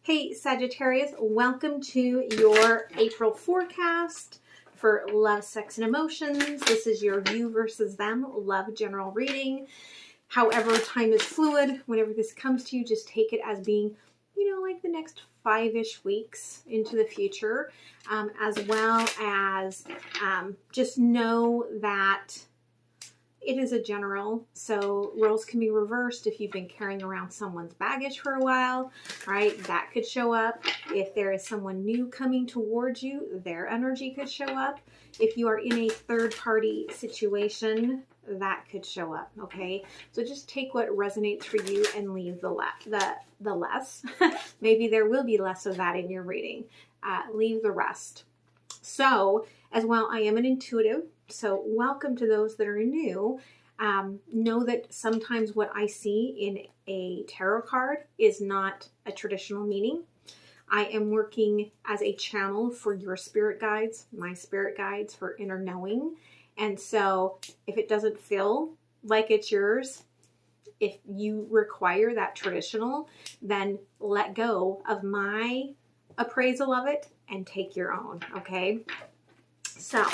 Hey Sagittarius, welcome to your April forecast for love, sex, and emotions. This is your you versus them love general reading. However, time is fluid. Whenever this comes to you, just take it as being, like the next 5-ish weeks into the future, as well as just know that it is a general, so roles can be reversed. If you've been carrying around someone's baggage for a while, right, that could show up. If there is someone new coming towards you, their energy could show up. If you are in a third-party situation, that could show up, okay? So just take what resonates for you and leave the less. Maybe there will be less of that in your reading. Leave the rest. So, as well, I am an intuitive, so welcome to those that are new. Know that sometimes what I see in a tarot card is not a traditional meaning. I am working as a channel for your spirit guides, my spirit guides for inner knowing. And so if it doesn't feel like it's yours, if you require that traditional, then let go of my appraisal of it and take your own, okay? So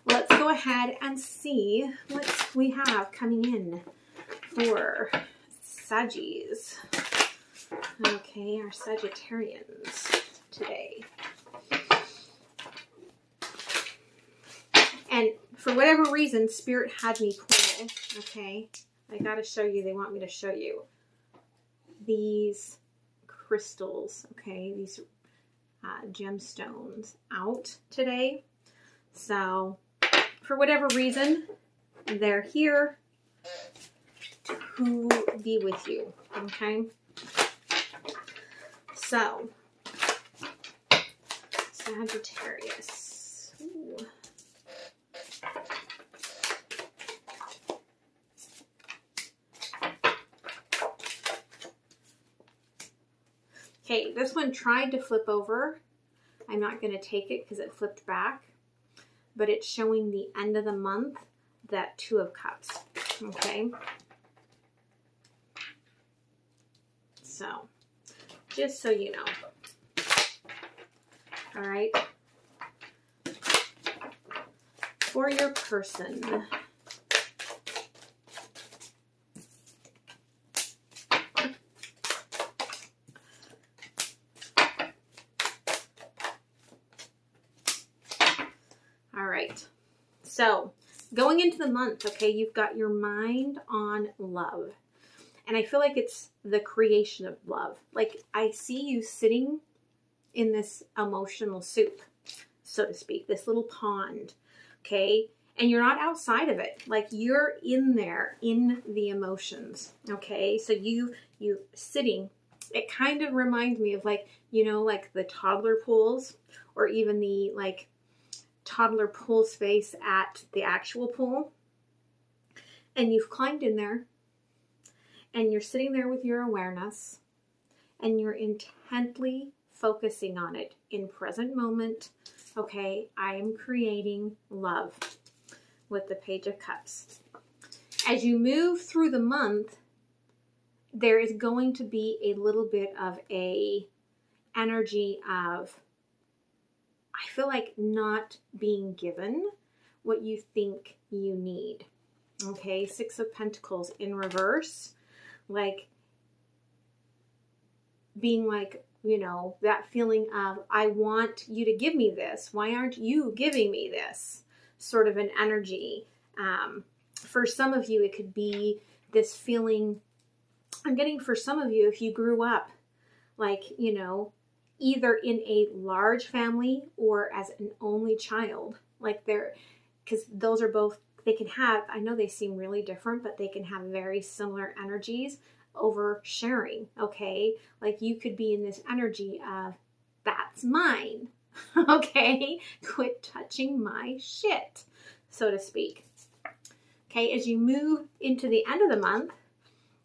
let's go ahead and see what we have coming in for Saggies. Okay, our Sagittarians today. And for whatever reason, Spirit had me pull, okay? I gotta show you, they want me to show you these crystals, okay? These gemstones out today. So, for whatever reason, they're here to be with you, okay? So, Sagittarius. Ooh. Okay, this one tried to flip over. I'm not going to take it because it flipped back. But it's showing the end of the month, that 2 of Cups. Okay? So, just so you know. All right? For your person. So, going into the month, okay, you've got your mind on love. And I feel like it's the creation of love. Like, I see you sitting in this emotional soup, so to speak, this little pond, okay? And you're not outside of it. Like, you're in there, in the emotions, okay? So you sitting, it kind of reminds me of like, like the toddler pools, or even the, like, toddler pool space at the actual pool, and you've climbed in there and you're sitting there with your awareness and you're intently focusing on it in present moment. Okay, I am creating love with the Page of Cups. As you move through the month, there is going to be a little bit of a energy of, I feel like, not being given what you think you need. Okay, 6 of Pentacles in reverse. Like, being like, that feeling of, I want you to give me this. Why aren't you giving me this? Sort of an energy. For some of you, it could be this feeling, I'm getting for some of you, if you grew up, like, either in a large family or as an only child, like because those are both, they can have, I know they seem really different, but they can have very similar energies over sharing, okay? Like, you could be in this energy of, that's mine, okay? Quit touching my shit, so to speak. Okay, as you move into the end of the month,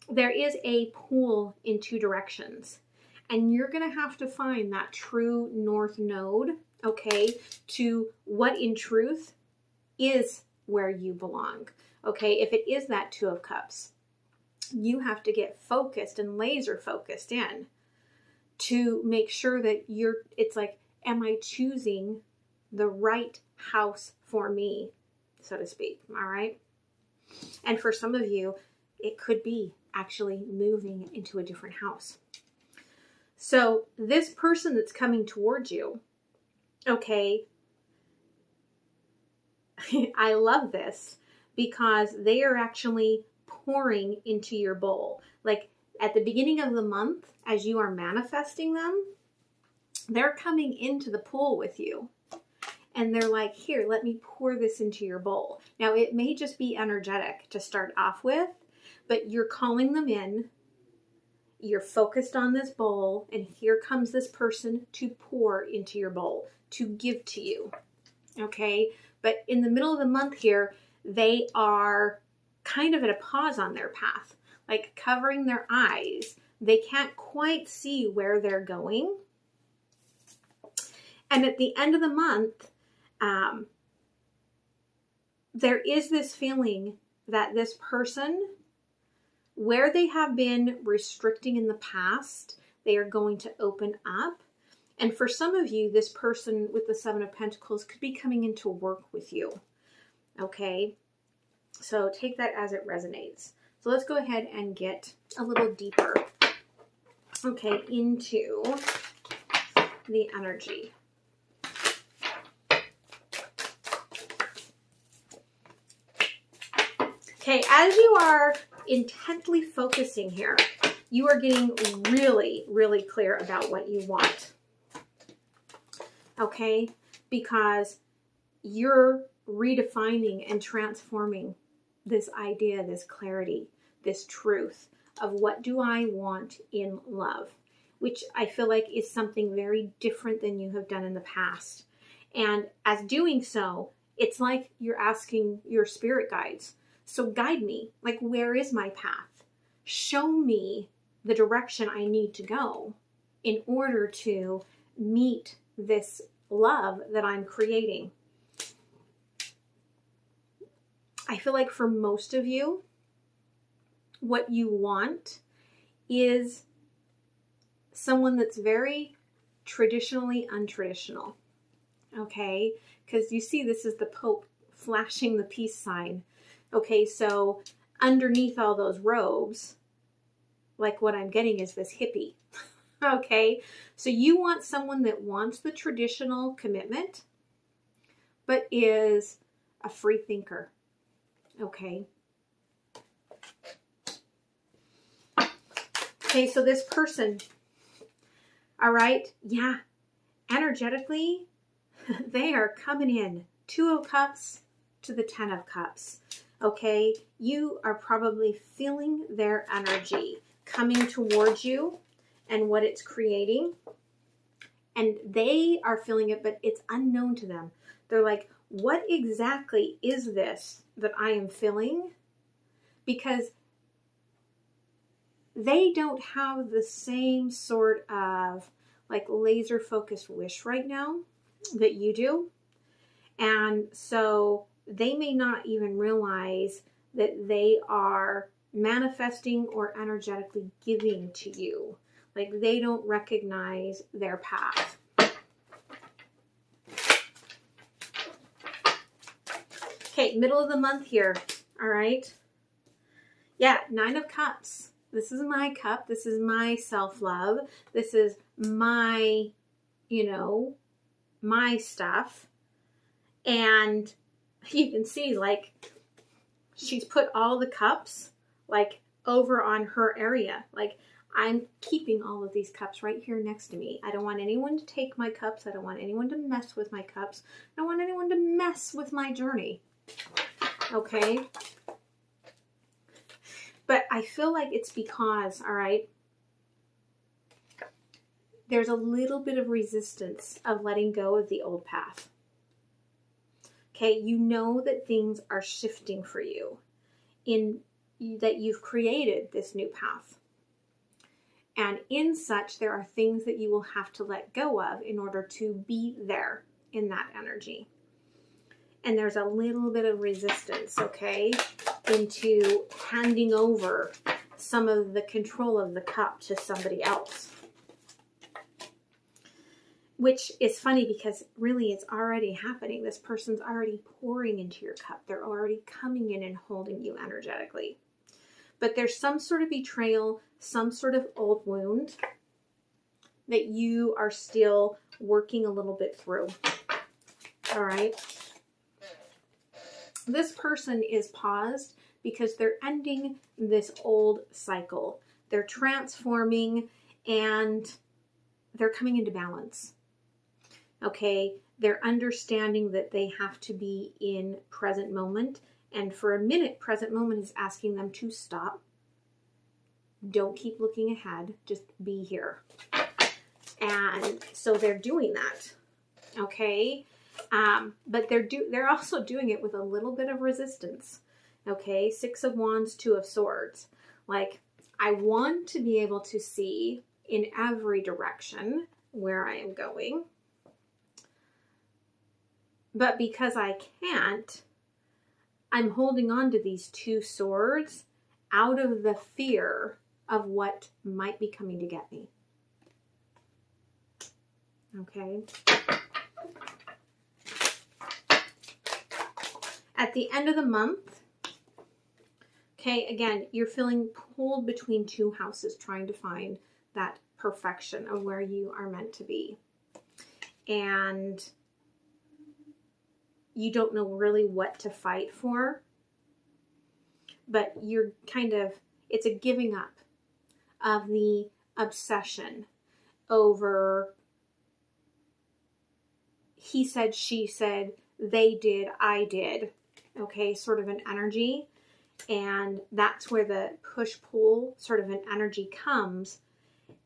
there is a pull in 2 directions. And you're going to have to find that true north node, okay, to what in truth is where you belong. Okay, if it is that 2 of Cups, you have to get focused and laser focused in to make sure that it's like, am I choosing the right house for me, so to speak? All right. And for some of you, it could be actually moving into a different house. So this person that's coming towards you, okay, I love this because they are actually pouring into your bowl. Like at the beginning of the month, as you are manifesting them, they're coming into the pool with you. And they're like, here, let me pour this into your bowl. Now, it may just be energetic to start off with, but you're calling them in. You're focused on this bowl, and here comes this person to pour into your bowl, to give to you. Okay? But in the middle of the month here, they are kind of at a pause on their path, like covering their eyes. They can't quite see where they're going. And at the end of the month, there is this feeling that this person, where they have been restricting in the past, they are going to open up. And for some of you, this person with the Seven of Pentacles could be coming in to work with you. Okay? So take that as it resonates. So let's go ahead and get a little deeper, okay, into the energy. Okay, as you are intently focusing here, you are getting really, really clear about what you want. Okay, because you're redefining and transforming this idea, this clarity, this truth of what do I want in love, which I feel like is something very different than you have done in the past. And as doing so, it's like you're asking your spirit guides, so guide me, like where is my path? Show me the direction I need to go in order to meet this love that I'm creating. I feel like for most of you, what you want is someone that's very traditionally untraditional. Okay? Because you see, this is the Pope flashing the peace sign. Okay, so underneath all those robes, like what I'm getting is this hippie. Okay, so you want someone that wants the traditional commitment, but is a free thinker. Okay. Okay, so this person, all right, yeah, energetically, they are coming in. 2 of Cups to the 10 of Cups. Okay, you are probably feeling their energy coming towards you and what it's creating. And they are feeling it, but it's unknown to them. They're like, what exactly is this that I am feeling? Because they don't have the same sort of like laser focused wish right now that you do. And so they may not even realize that they are manifesting or energetically giving to you. Like they don't recognize their path. Okay, middle of the month here. All right. Yeah, 9 of Cups. This is my cup. This is my self-love. This is my, my stuff. And you can see, like, she's put all the cups, like, over on her area. Like, I'm keeping all of these cups right here next to me. I don't want anyone to take my cups. I don't want anyone to mess with my cups. I don't want anyone to mess with my journey. Okay? But I feel like it's because, all right, there's a little bit of resistance of letting go of the old path. Okay, you know that things are shifting for you, in that you've created this new path. And in such, there are things that you will have to let go of in order to be there in that energy. And there's a little bit of resistance, okay, into handing over some of the control of the cup to somebody else. which is funny because really it's already happening. This person's already pouring into your cup. They're already coming in and holding you energetically. But there's some sort of betrayal, some sort of old wound that you are still working a little bit through. All right. This person is paused because they're ending this old cycle. They're transforming and they're coming into balance. Okay. They're understanding that they have to be in present moment. And for a minute, present moment is asking them to stop. Don't keep looking ahead. Just be here. And so they're doing that. Okay. But they're also doing it with a little bit of resistance. Okay. 6 of Wands, 2 of Swords. Like, I want to be able to see in every direction where I am going. But because I can't, I'm holding on to these 2 swords out of the fear of what might be coming to get me. Okay. At the end of the month, okay, again, you're feeling pulled between 2 houses, trying to find that perfection of where you are meant to be. And you don't know really what to fight for, but you're it's a giving up of the obsession over he said, she said, they did, I did, okay, sort of an energy. And that's where the push-pull sort of an energy comes.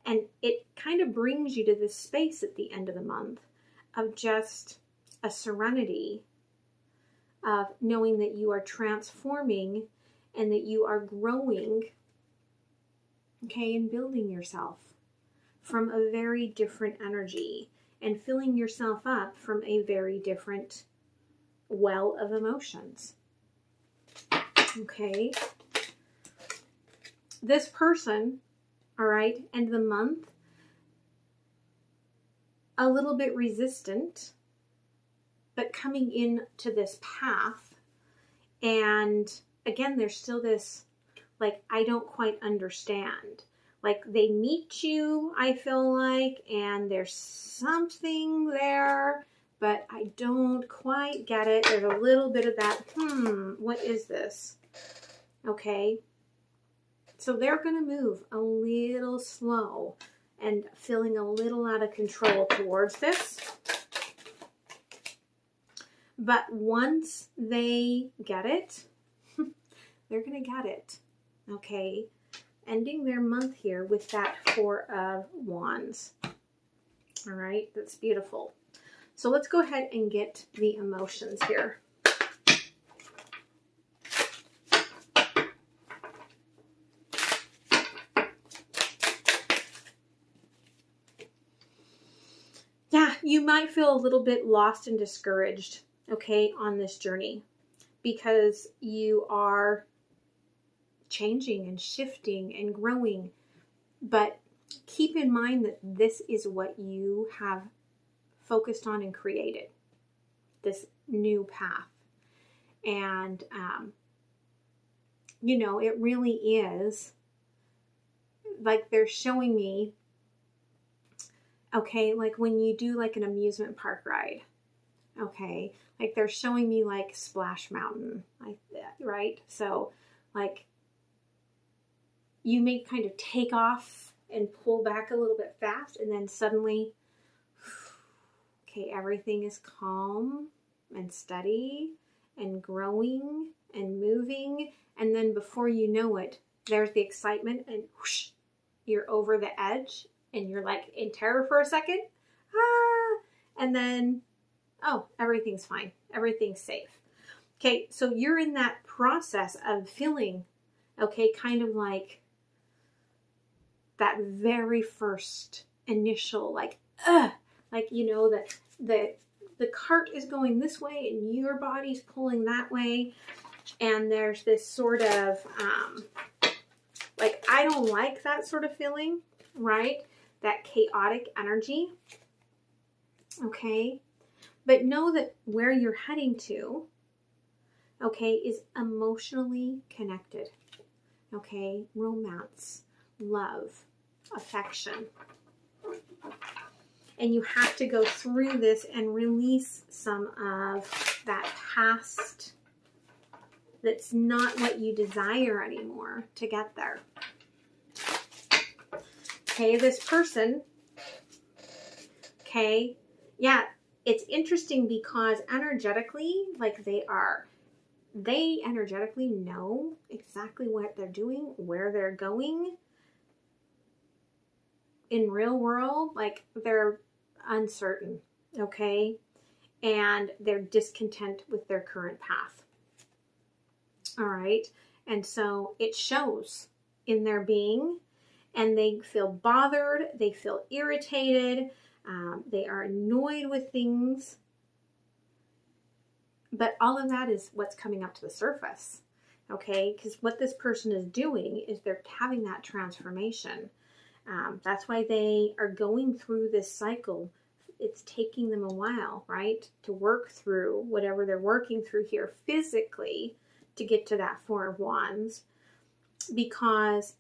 And it kind of brings you to this space at the end of the month of just a serenity of knowing that you are transforming and that you are growing, okay, and building yourself from a very different energy and filling yourself up from a very different well of emotions. Okay. This person, all right, end of the month, a little bit resistant, but coming into this path. And again, there's still this, like, I don't quite understand. Like, they meet you, I feel like, and there's something there, but I don't quite get it. There's a little bit of that, what is this? Okay. So they're going to move a little slow and feeling a little out of control towards this. But once they get it, they're going to get it. Okay. Ending their month here with that 4 of Wands. All right. That's beautiful. So let's go ahead and get the emotions here. Yeah, you might feel a little bit lost and discouraged, okay, on this journey because you are changing and shifting and growing. But keep in mind that this is what you have focused on and created, this new path. And, you know, it really is like they're showing me, okay, like when you do like an amusement park ride, okay, like they're showing me like Splash Mountain, like that, right? So like you may kind of take off and pull back a little bit fast, and then suddenly, okay, everything is calm and steady and growing and moving. And then before you know it, there's the excitement and whoosh, you're over the edge and you're like in terror for a second. And then, oh, everything's fine. Everything's safe. Okay, so you're in that process of feeling, okay, kind of like that very first initial, like, you know, that the cart is going this way and your body's pulling that way. And there's this sort of, like, I don't like that sort of feeling, right? That chaotic energy. okay? But know that where you're heading to, okay, is emotionally connected, okay? Romance, love, affection. And you have to go through this and release some of that past that's not what you desire anymore to get there. Okay, this person, okay, yeah, it's interesting because energetically, like they energetically know exactly what they're doing, where they're going. In real world, like they're uncertain, okay? And they're discontent with their current path. All right. And so it shows in their being, and they feel bothered. They feel irritated. They are annoyed with things. But all of that is what's coming up to the surface. Okay. Because what this person is doing is they're having that transformation. That's why they are going through this cycle. It's taking them a while, right, to work through whatever they're working through here physically to get to that Four of Wands, because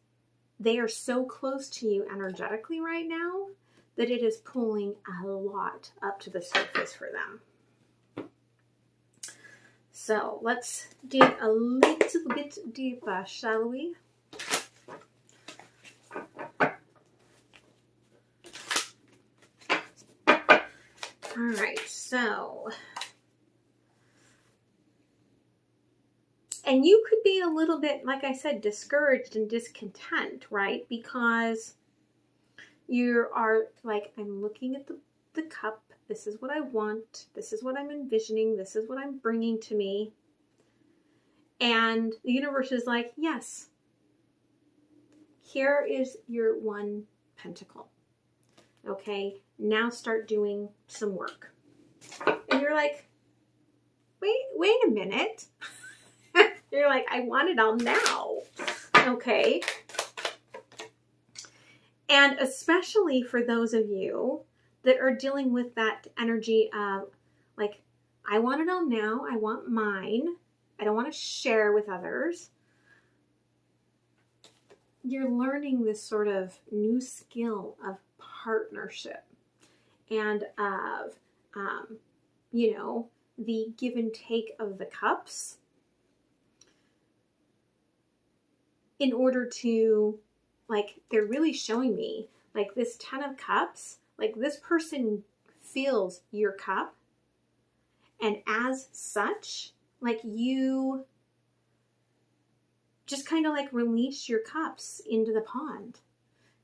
they are so close to you energetically right now that it is pulling a lot up to the surface for them. So let's dig a little bit deeper, shall we? All right, so, and you could be a little bit, like I said, discouraged and discontent, right? Because you are like, I'm looking at the cup. This is what I want. This is what I'm envisioning. This is what I'm bringing to me. And the universe is like, yes, here is your one pentacle. Okay, now start doing some work. And you're like, wait a minute. You're like, I want it all now. Okay. And especially for those of you that are dealing with that energy of like, I want it all now. I want mine. I don't want to share with others. You're learning this sort of new skill of partnership and of, the give and take of the cups in order to, like, they're really showing me, like, this 10 of cups, like, this person feels your cup, and as such, like, you just kind of like release your cups into the pond.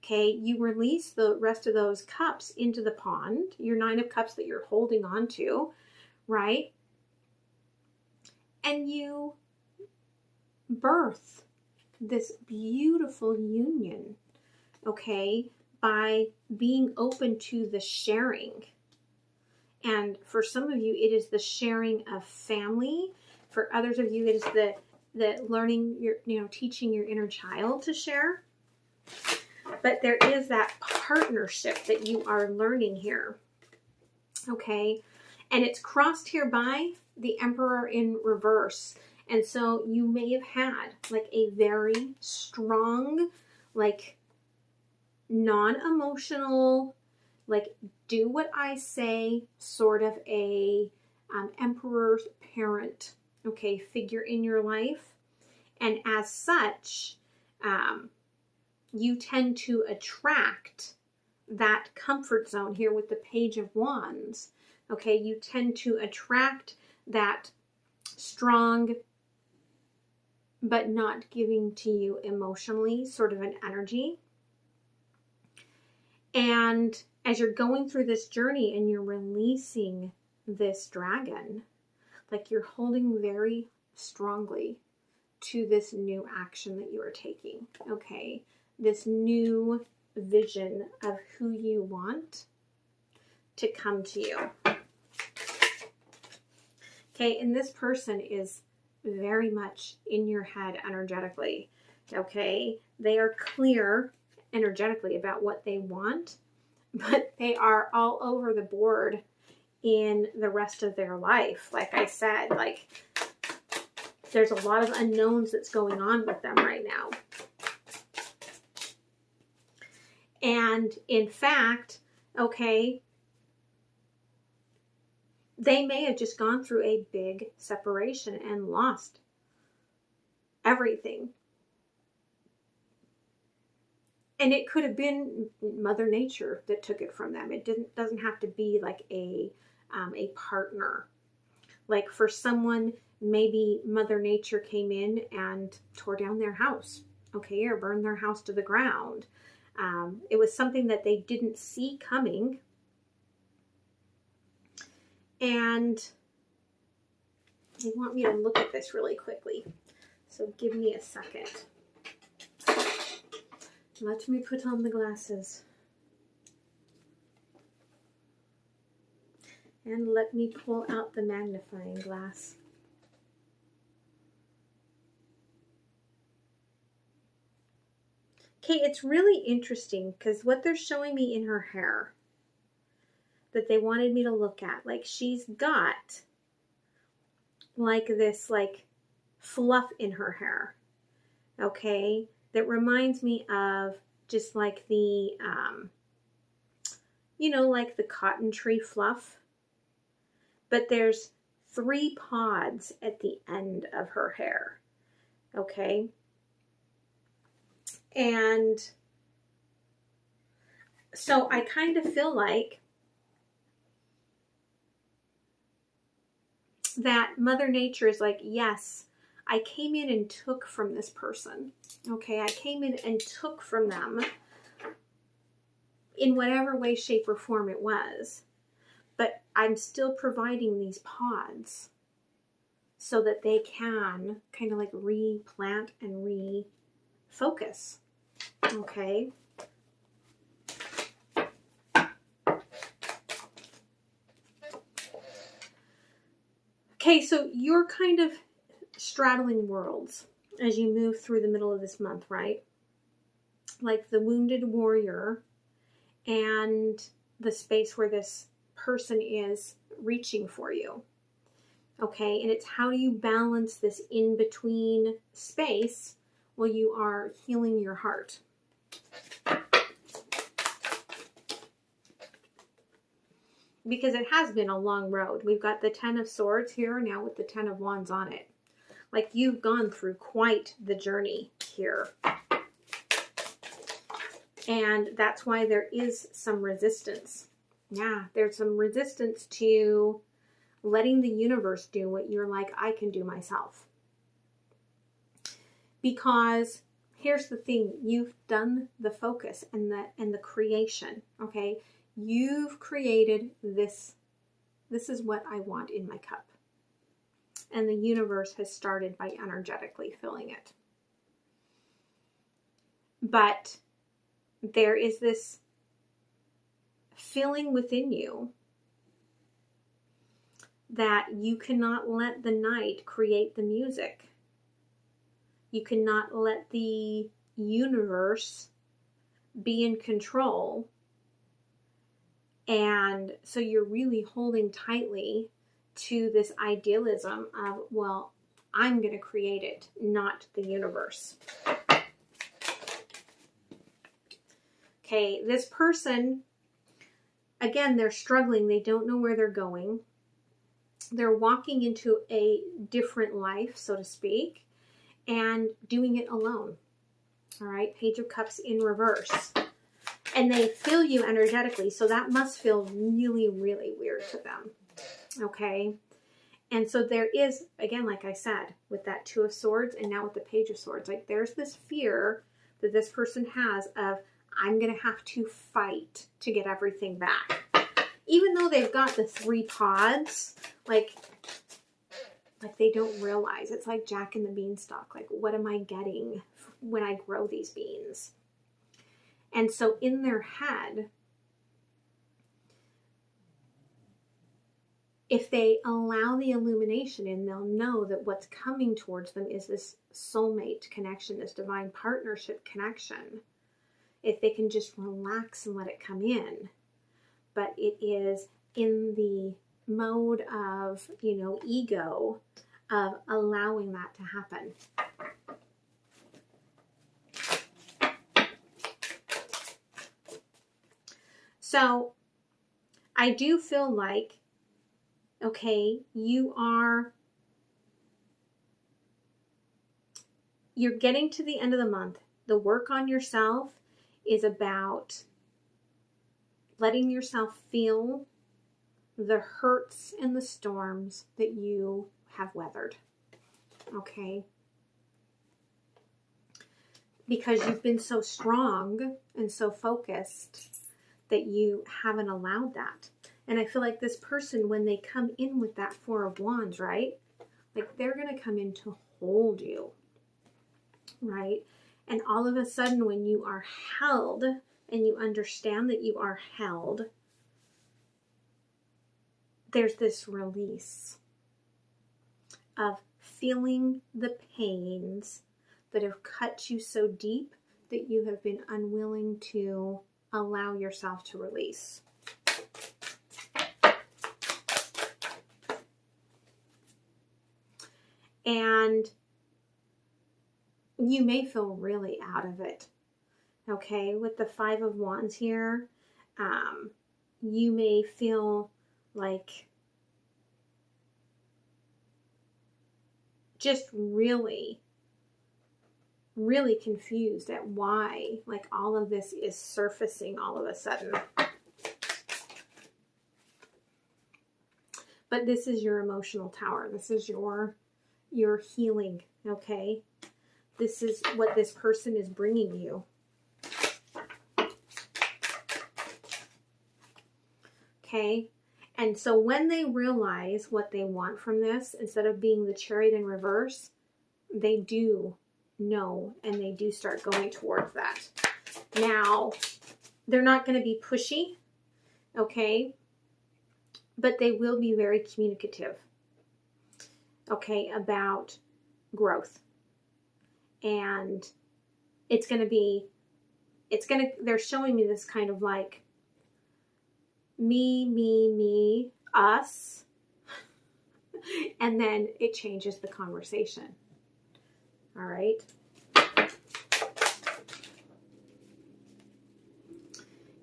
Okay, you release the rest of those cups into the pond, your 9 of cups that you're holding on to, right? And you birth this beautiful union, okay, by being open to the sharing. And for some of you, it is the sharing of family. For others of you, it is the learning, teaching your inner child to share. But there is that partnership that you are learning here, okay? And it's crossed here by the Emperor in reverse. And so you may have had like a very strong, like non-emotional, like do what I say, sort of a emperor's parent, okay, figure in your life. And as such, you tend to attract that comfort zone here with the Page of Wands. Okay, you tend to attract that strong but not giving to you emotionally sort of an energy. And as you're going through this journey and you're releasing this dragon, like you're holding very strongly to this new action that you are taking, okay? This new vision of who you want to come to you. Okay, and this person is very much in your head energetically, okay? They are clear energetically about what they want, but they are all over the board in the rest of their life. Like I said, like there's a lot of unknowns that's going on with them right now. And in fact, okay, they may have just gone through a big separation and lost everything. And it could have been Mother Nature that took it from them. It doesn't have to be like a partner. Like for someone, maybe Mother Nature came in and tore down their house, okay, or burned their house to the ground. It was something that they didn't see coming. And they want me to look at this really quickly. So give me a second. Let me put on the glasses. And let me pull out the magnifying glass. Okay, it's really interesting because what they're showing me in her hair that they wanted me to look at, like she's got like this like fluff in her hair, okay, that reminds me of just like the, you know, like the cotton tree fluff, but there's 3 pods at the end of her hair, okay? And so I kind of feel like that Mother Nature is like, yes, I came in and took from this person. Okay, I came in and took from them in whatever way, shape, or form it was. But I'm still providing these pods so that they can kind of like replant and refocus. Okay. Okay, so you're kind of straddling worlds as you move through the middle of this month, right? Like the wounded warrior and the space where this person is reaching for you. Okay, and it's how do you balance this in-between space while you are healing your heart? Because it has been a long road. We've got the 10 of Swords here now with the 10 of Wands on it. Like you've gone through quite the journey here. And that's why there is some resistance. Yeah, there's some resistance to letting the universe do what you're like, I can do myself. Because here's the thing, you've done the focus and the creation, okay? You've created this. This is what I want in my cup. And the universe has started by energetically filling it. But there is this feeling within you that you cannot let the night create the music. You cannot let the universe be in control. And so you're really holding tightly to this idealism of, well, I'm going to create it, not the universe. Okay, this person, again, they're struggling. They don't know where they're going. They're walking into a different life, so to speak, and doing it alone. All right, Page of Cups in reverse. And they feel you energetically, so that must feel really, really weird to them. Okay? And so there is, again, like I said, with that 2 of Swords and now with the Page of Swords, like there's this fear that this person has of, I'm going to have to fight to get everything back. Even though they've got the 3 pods, like they don't realize. It's like Jack and the Beanstalk. Like, what am I getting when I grow these beans? And so in their head, if they allow the illumination in, they'll know that what's coming towards them is this soulmate connection, this divine partnership connection. If they can just relax and let it come in. But it is in the mode of, ego of allowing that to happen. So I do feel like, okay, you're getting to the end of the month. The work on yourself is about letting yourself feel the hurts and the storms that you have weathered. Okay? Because you've been so strong and so focused that you haven't allowed that. And I feel like this person, when they come in with that Four of Wands, right? Like they're going to come in to hold you, right? And all of a sudden when you are held and you understand that you are held, there's this release of feeling the pains that have cut you so deep that you have been unwilling to allow yourself to release. And you may feel really out of it. Okay, with the Five of Wands here, you may feel like just really confused at why like all of this is surfacing all of a sudden. But this is your emotional tower. This is your healing, okay? This is what this person is bringing you. Okay? And so when they realize what they want from this, instead of being the Chariot in reverse, they do know and they do start going towards that. Now, they're not going to be pushy, okay? But they will be very communicative, okay, about growth. And they're showing me this kind of like me, us, and then it changes the conversation. All right.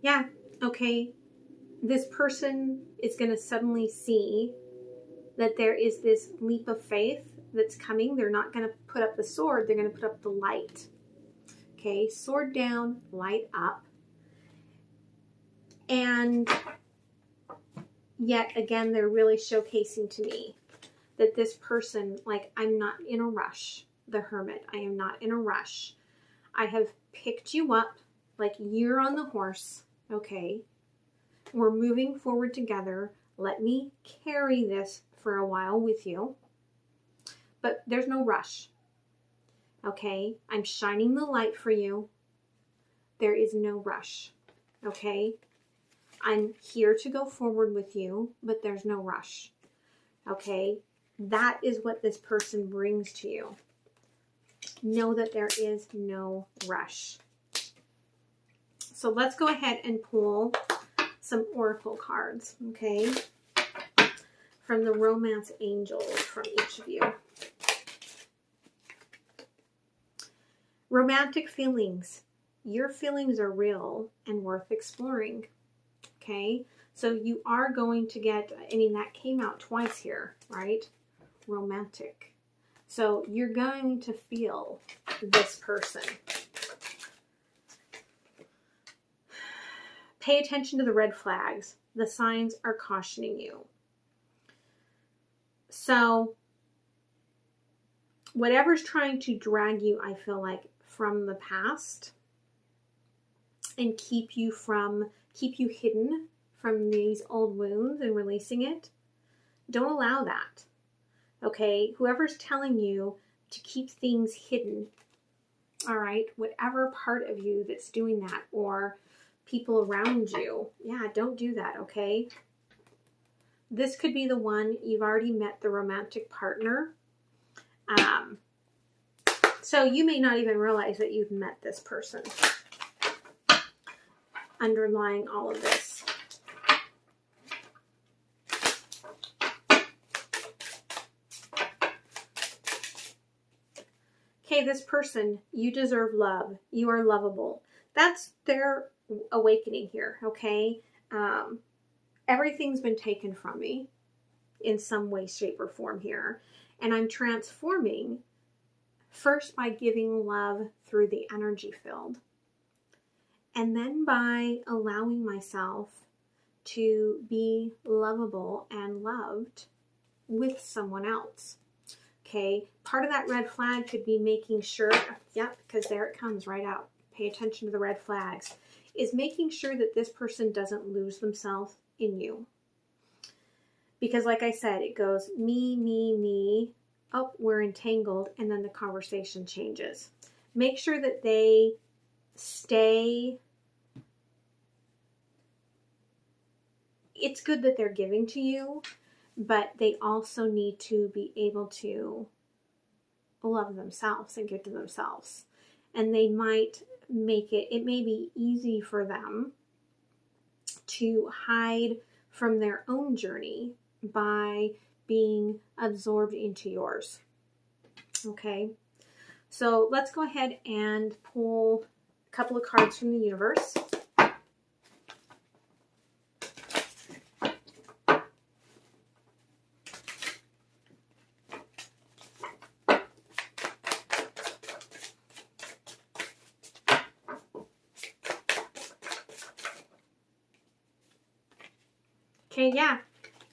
Yeah. Okay. This person is going to suddenly see that there is this leap of faith that's coming. They're not going to put up the sword. They're going to put up the light. Okay. Sword down, light up. And yet again, they're really showcasing to me that this person, like, I'm not in a rush. The Hermit, I am not in a rush. I have picked you up like you're on the horse, okay? We're moving forward together. Let me carry this for a while with you. But there's no rush, okay? I'm shining the light for you. There is no rush, okay? I'm here to go forward with you, but there's no rush, okay? That is what this person brings to you. Know that there is no rush. So let's go ahead and pull some oracle cards, okay? From the romance angels from each of you. Romantic feelings. Your feelings are real and worth exploring, okay? So you are going to get, I mean, that came out twice here, right? Romantic. So you're going to feel this person. Pay attention to the red flags. The signs are cautioning you. So whatever's trying to drag you, I feel like, from the past and keep you hidden from these old wounds and releasing it, don't allow that. Okay, whoever's telling you to keep things hidden, all right, whatever part of you that's doing that, or people around you, yeah, don't do that, okay? This could be the one, you've already met the romantic partner. So you may not even realize that you've met this person underlying all of this. hey, this person, you deserve love. You are lovable. That's their awakening here, okay? Everything's been taken from me in some way, shape, or form here. And I'm transforming first by giving love through the energy field. And then by allowing myself to be lovable and loved with someone else. Okay, part of that red flag could be making sure, yep, because there it comes right out. Pay attention to the red flags. Is making sure that this person doesn't lose themselves in you. Because like I said, it goes me, me, me. Oh, we're entangled, and then the conversation changes. Make sure that they stay. It's good that they're giving to you, but they also need to be able to love themselves and give to themselves. And they might make it may be easy for them to hide from their own journey by being absorbed into yours. Okay, so let's go ahead and pull a couple of cards from the universe. Okay, yeah,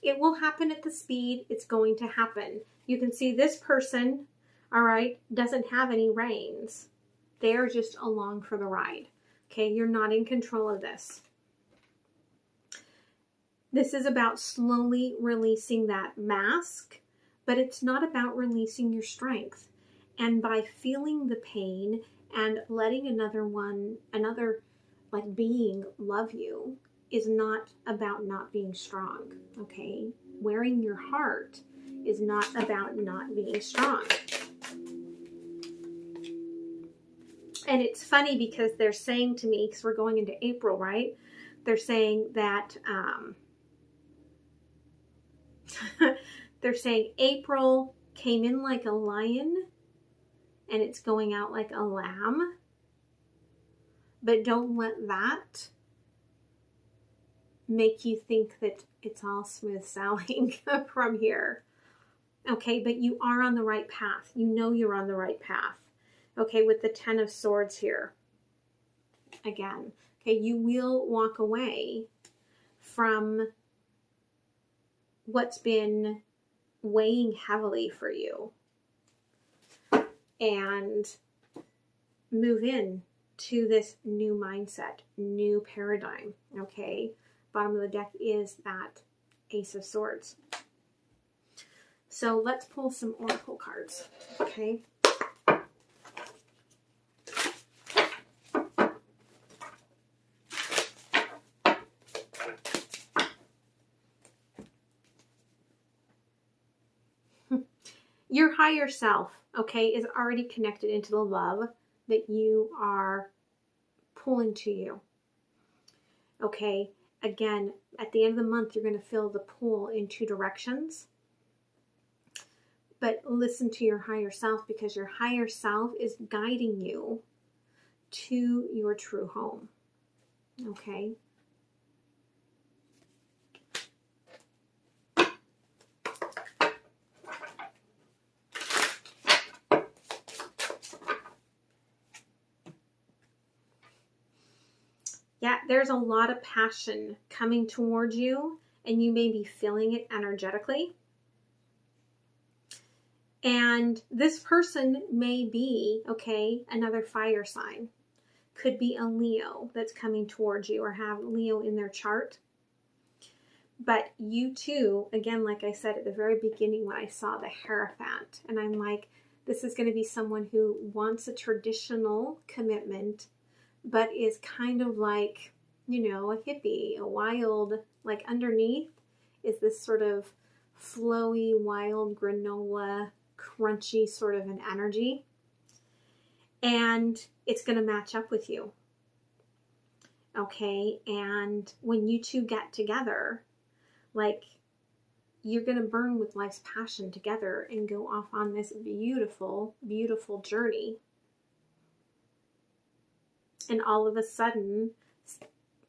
it will happen at the speed it's going to happen. You can see this person, all right, doesn't have any reins. They're just along for the ride. Okay, you're not in control of this. This is about slowly releasing that mask, but it's not about releasing your strength. And by feeling the pain and letting another like being love you, is not about not being strong, okay? Wearing your heart is not about not being strong. And it's funny because they're saying to me, because we're going into April, right? They're saying that, they're saying April came in like a lion and it's going out like a lamb. But don't let that make you think that it's all smooth sailing from here. Okay, but you are on the right path. You know you're on the right path. Okay, with the 10 of Swords here. Again, okay, you will walk away from what's been weighing heavily for you and move in to this new mindset, new paradigm, okay? Bottom of the deck is that Ace of Swords. So let's pull some oracle cards, okay? Your higher self, okay, is already connected into the love that you are pulling to you, okay? Again, at the end of the month, you're going to feel the pull in two directions. But listen to your higher self, because your higher self is guiding you to your true home. Okay? Yeah, there's a lot of passion coming towards you, and you may be feeling it energetically. And this person may be, okay, another fire sign. Could be a Leo that's coming towards you or have Leo in their chart. But you too, again, like I said at the very beginning when I saw the Hierophant, and I'm like, this is going to be someone who wants a traditional commitment, but is kind of like, you know, a hippie, a wild, like underneath is this sort of flowy, wild granola, crunchy sort of an energy. And it's going to match up with you. Okay. And when you two get together, like you're going to burn with life's passion together and go off on this beautiful, beautiful journey. And all of a sudden,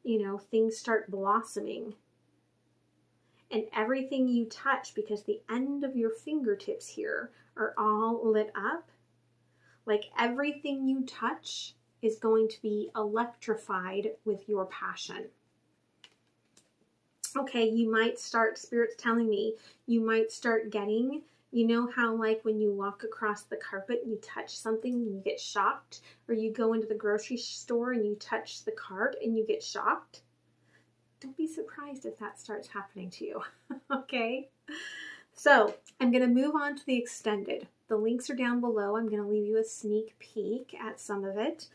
you know, things start blossoming. And everything you touch, because the end of your fingertips here are all lit up, like everything you touch is going to be electrified with your passion. Okay, you might start, Spirit's telling me, you might start getting, you know how like when you walk across the carpet and you touch something and you get shocked, or you go into the grocery store and you touch the cart and you get shocked? Don't be surprised if that starts happening to you. Okay, so I'm going to move on to the extended. The links are down below. I'm going to leave you a sneak peek at some of it.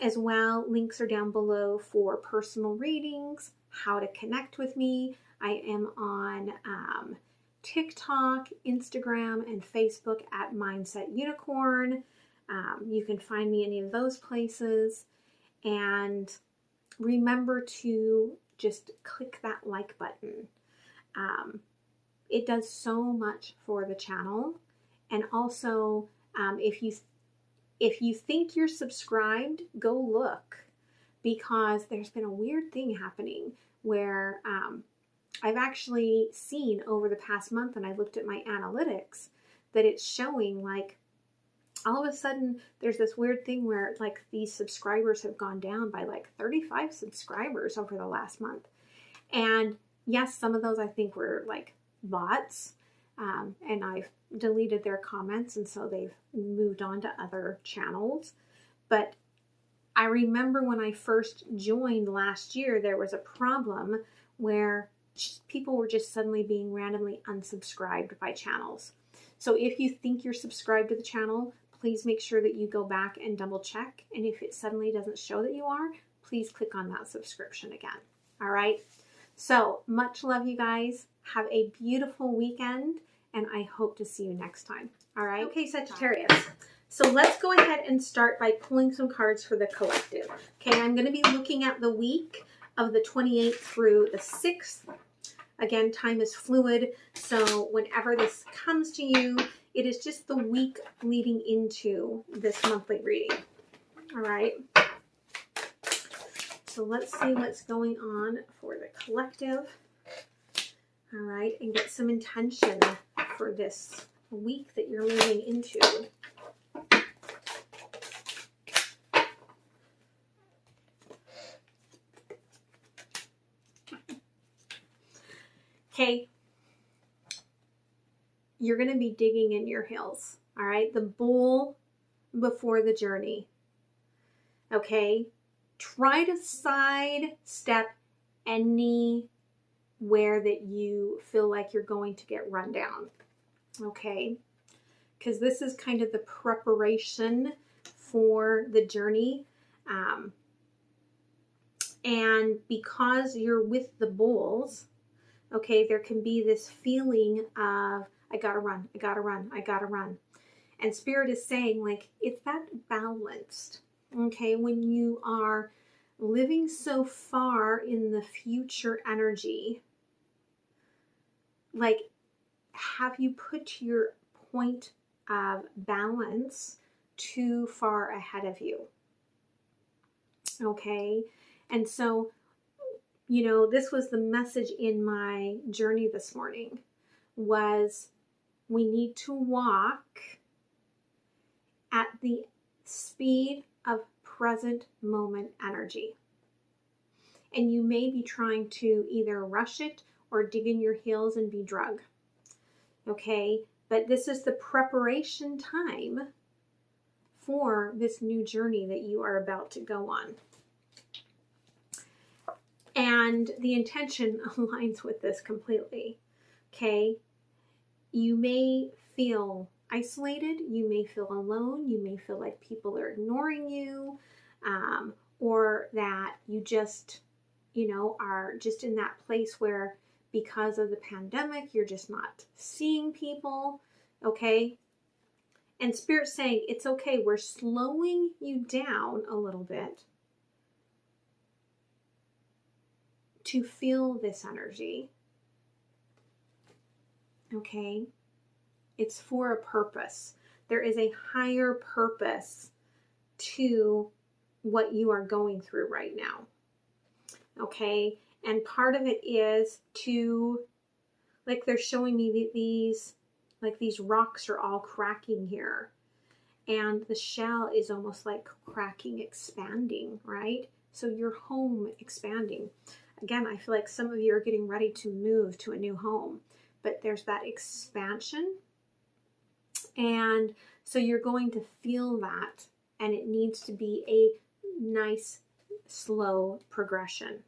As well, links are down below for personal readings, how to connect with me. I am on TikTok, Instagram, and Facebook at MindsetUnicorn. You can find me any of those places. And remember to just click that like button. It does so much for the channel. And also, if you think you're subscribed, go look, because there's been a weird thing happening where I've actually seen over the past month, and I looked at my analytics, that it's showing like all of a sudden there's this weird thing where like these subscribers have gone down by like 35 subscribers over the last month. And yes, some of those I think were like bots, and I've deleted their comments, and so they've moved on to other channels. But I remember when I first joined last year, there was a problem where people were just suddenly being randomly unsubscribed by channels. So if you think you're subscribed to the channel, please make sure that you go back and double check. And if it suddenly doesn't show that you are, please click on that subscription again. All right. So much love, you guys. Have a beautiful weekend, and I hope to see you next time. All right. Okay, Sagittarius. So let's go ahead and start by pulling some cards for the collective. Okay, I'm going to be looking at the week of the 28th through the 6th. Again, time is fluid, so whenever this comes to you, it is just the week leading into this monthly reading. All right. So let's see what's going on for the collective. All right, and get some intention for this week that you're moving into. Okay, you're going to be digging in your heels, all right? The bull before the journey, okay? Try to sidestep anywhere that you feel like you're going to get run down, okay? Because this is kind of the preparation for the journey. And because you're with the bulls, okay, there can be this feeling of, I gotta run, I gotta run, I gotta run. And Spirit is saying, like, it's that balanced, okay? When you are living so far in the future energy, like, have you put your point of balance too far ahead of you? Okay? And so, you know, this was the message in my journey this morning, was we need to walk at the speed of present moment energy. And you may be trying to either rush it or dig in your heels and be drug. Okay? But this is the preparation time for this new journey that you are about to go on. And the intention aligns with this completely. Okay? You may feel isolated. You may feel alone. You may feel like people are ignoring you, or that you just, you know, are just in that place where because of the pandemic, you're just not seeing people. Okay? And Spirit's saying, it's okay. We're slowing you down a little bit to feel this energy. okay? It's for a purpose. There is a higher purpose to what you are going through right now, okay? And part of it is to, like they're showing me these, like these rocks are all cracking here. And the shell is almost like cracking, expanding, right? So your home expanding. Again, I feel like some of you are getting ready to move to a new home, but there's that expansion. And so you're going to feel that, and it needs to be a nice, slow progression,